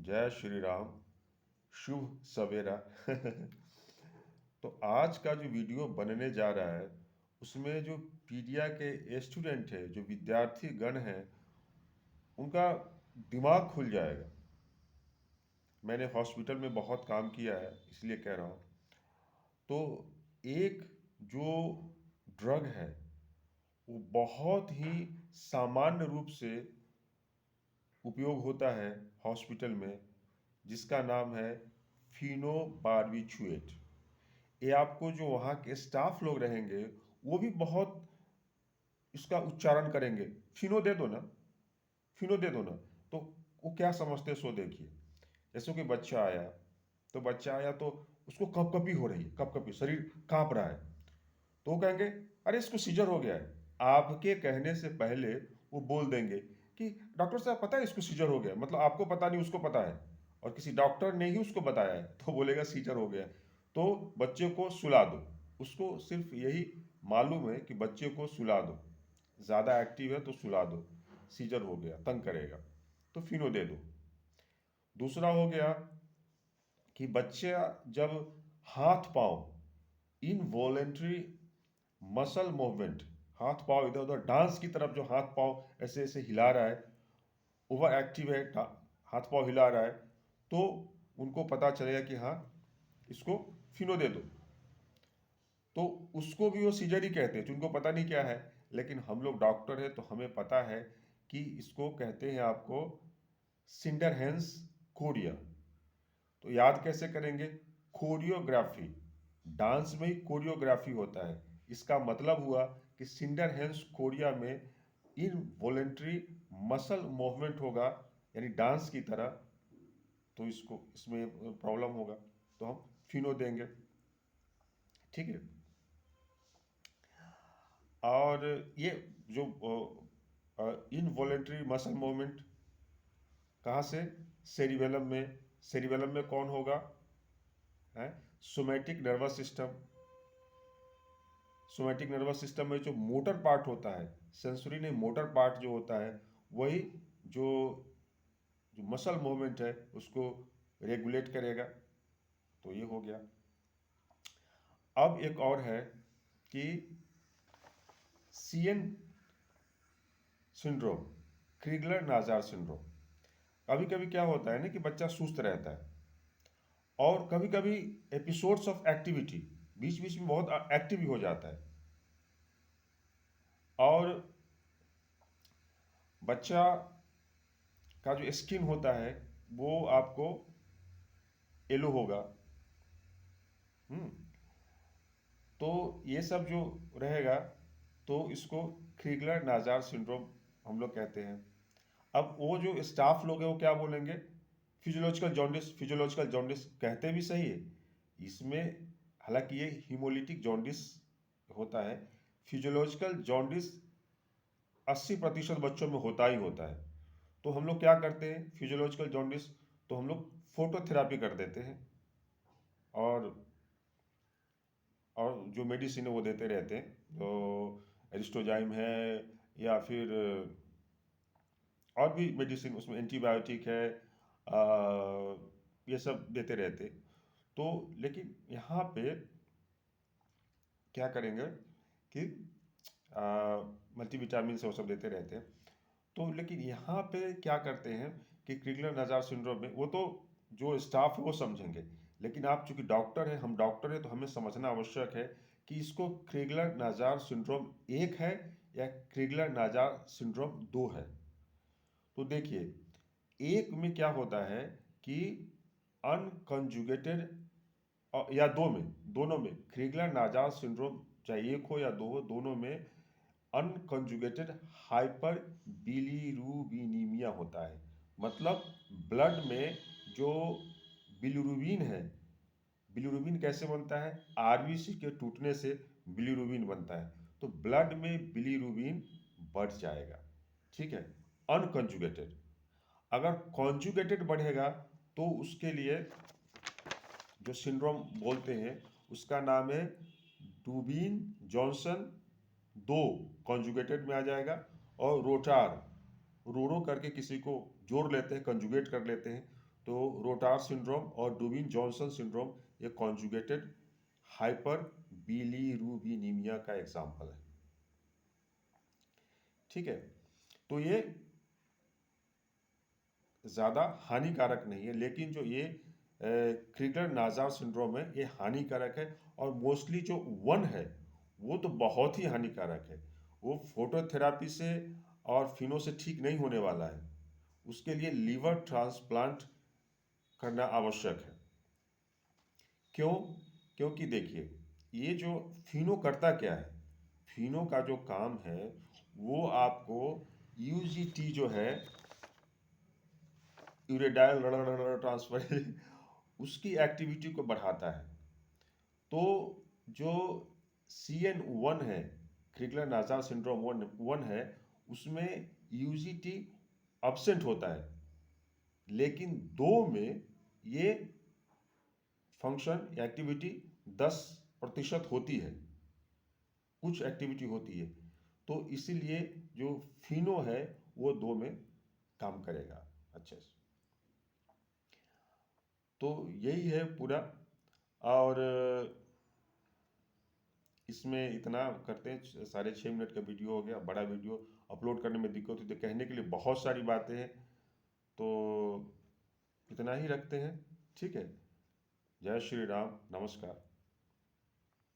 जय श्री राम। शुभ सवेरा। तो आज का जो वीडियो बनने जा रहा है उसमें जो पीडिया के स्टूडेंट है, जो विद्यार्थी गण हैं, उनका दिमाग खुल जाएगा। मैंने हॉस्पिटल में बहुत काम किया है इसलिए कह रहा हूँ। तो एक जो ड्रग है वो बहुत ही सामान्य रूप से उपयोग होता है हॉस्पिटल में, जिसका नाम है फिनोबार्बिचुएट। ये आपको जो वहाँ के स्टाफ लोग रहेंगे वो भी बहुत इसका उच्चारण करेंगे, फिनो दे दो ना, फिनो दे दो ना। तो वो क्या समझते हैं सो देखिए। जैसे कि बच्चा आया तो उसको कपकपी हो रही है, कपकपी, शरीर कांप रहा है। तो वो कहेंगे अरे इसको सीजर हो गया है। आपके कहने से पहले वो बोल देंगे कि डॉक्टर साहब पता है इसको सीजर हो गया, मतलब आपको पता नहीं उसको पता है, और किसी डॉक्टर ने ही उसको बताया है तो बोलेगा सीजर हो गया। तो बच्चे को सुला दो, उसको सिर्फ यही मालूम है कि बच्चे को सुला दो, ज़्यादा एक्टिव है तो सुला दो, सीजर हो गया, तंग करेगा तो फिनो दे दो। दूसरा हो गया कि बच्चे जब हाथ पांव इनवॉलेंट्री मसल मूवमेंट, हाथ पांव इधर उधर डांस की तरफ जो हाथ पांव ऐसे ऐसे हिला रहा है, ओवर एक्टिव है, हाथ पांव हिला रहा है, तो उनको पता चलेगा कि हाँ इसको फिनो दे दो। तो उसको भी वो सीजर ही कहते हैं, जिनको पता नहीं क्या है। लेकिन हम लोग डॉक्टर हैं तो हमें पता है कि इसको कहते हैं आपको सिंडरहेंस कोरिया। तो याद कैसे करेंगे? कोरियोग्राफी, डांस में ही कोरियोग्राफी होता है। इसका मतलब हुआ कि सिंडरहेंस कोरिया में इनवॉलेंट्री मसल मूवमेंट होगा, यानी डांस की तरह। तो इसको इसमें प्रॉब्लम होगा तो हम फिनो देंगे, ठीक है। और ये जो इनवॉलेंट्री मसल मूवमेंट कहाँ से? सेरिबेलम में। सेरिबेलम में कौन होगा? है somatic nervous system. Somatic nervous system में जो मोटर पार्ट होता है, सेंसरी नहीं, मोटर पार्ट जो होता है, वही जो जो मसल मूवमेंट है उसको रेगुलेट करेगा। तो ये हो गया। अब एक और है कि सीएन सिंड्रोम, क्रिगलर नाजार सिंड्रोम। कभी कभी क्या होता है ना कि बच्चा सुस्त रहता है, और कभी कभी एपिसोड्स ऑफ एक्टिविटी, बीच बीच में बहुत एक्टिव भी हो जाता है। और बच्चा का जो स्किन होता है वो आपको येलो होगा। हम्म तो ये सब जो रहेगा, तो इसको क्रिगलर नाजार सिंड्रोम हम लोग कहते हैं। अब वो जो स्टाफ लोग हैं वो क्या बोलेंगे? फिजियोलॉजिकल जॉन्डिस, फिजियोलॉजिकल जॉन्डिस कहते भी सही है इसमें। हालांकि ये हीमोलिटिक जॉन्डिस होता है। फिजियोलॉजिकल जॉन्डिस 80% बच्चों में होता ही होता है। तो हम लोग क्या करते हैं फिजियोलॉजिकल जॉन्डिस, तो हम लोग फोटोथेरापी कर देते हैं, और जो मेडिसिन है वो देते रहते हैं, जो एरिस्टोजाइम है, या फिर और भी मेडिसिन, उसमें एंटीबायोटिक है, ये सब देते रहते। तो लेकिन यहाँ पे क्या करेंगे कि मल्टीविटामिन से वो सब देते रहते हैं। तो लेकिन यहाँ पे क्या करते हैं कि क्रिगलर नजार सिंड्रोम में वो तो जो स्टाफ है वो समझेंगे, लेकिन आप चूंकि डॉक्टर हैं, हम डॉक्टर हैं, तो हमें समझना आवश्यक है कि इसको क्रिगलर नाजार सिंड्रोम एक है या क्रिगलर नाजार सिंड्रोम दो है। तो देखिए, एक में क्या होता है कि अनकंजुगेटेड, या दो में, दोनों में क्रिगलर नाजार सिंड्रोम चाहे एक हो या दो हो, दोनों में अनकंजुगेटेड हाइपर बिलीरूबिनीमिया होता है। मतलब ब्लड में जो बिलीरुबिन है, बिलीरुबिन कैसे बनता है? आरबीसी के टूटने से बिलीरुबिन बनता है। तो ब्लड में बिलीरुबिन बढ़ जाएगा, ठीक है, अनकंजुगेटेड। अगर कॉन्जुगेटेड बढ़ेगा तो उसके लिए जो सिंड्रोम बोलते हैं उसका नाम है डूबिन जॉनसन दो, कॉन्जुगेटेड में आ जाएगा। और रोटार, रो रो करके किसी को जोड़ लेते हैं, कंजुगेट कर लेते हैं, तो रोटार सिंड्रोम और डुबिन जॉनसन सिंड्रोम ये कॉन्जुगेटेड हाइपर बिलीरुबिनीमिया का एग्जाम्पल है। ठीक है, तो ये ज़्यादा हानिकारक नहीं है, लेकिन जो ये क्रिगलर नाजार सिंड्रोम है ये हानिकारक है, और मोस्टली जो वन है वो तो बहुत ही हानिकारक है। वो फोटोथेरापी से और फिनो से ठीक नहीं होने वाला है, उसके लिए लीवर ट्रांसप्लांट करना आवश्यक है। क्यों? क्योंकि देखिए, ये जो फिनो करता क्या है, फिनो का जो काम है वो आपको यूजीटी जो है, यूरेडाइल ट्रांसफर उसकी एक्टिविटी को बढ़ाता है। तो जो CN1 है, क्रिगलर नाजार सिंड्रोम वन है, उसमें यूजीटी अब्सेंट होता है, लेकिन दो में ये फंक्शन एक्टिविटी 10% होती है, कुछ एक्टिविटी होती है। तो इसीलिए जो फिनो है वो दो में काम करेगा अच्छे से। तो यही है पूरा। और इसमें इतना करते हैं, 6.5 मिनट का वीडियो हो गया, बड़ा वीडियो अपलोड करने में दिक्कत होती है, तो कहने के लिए बहुत सारी बातें हैं, तो इतना ही रखते हैं। ठीक है, जय श्री राम, नमस्कार।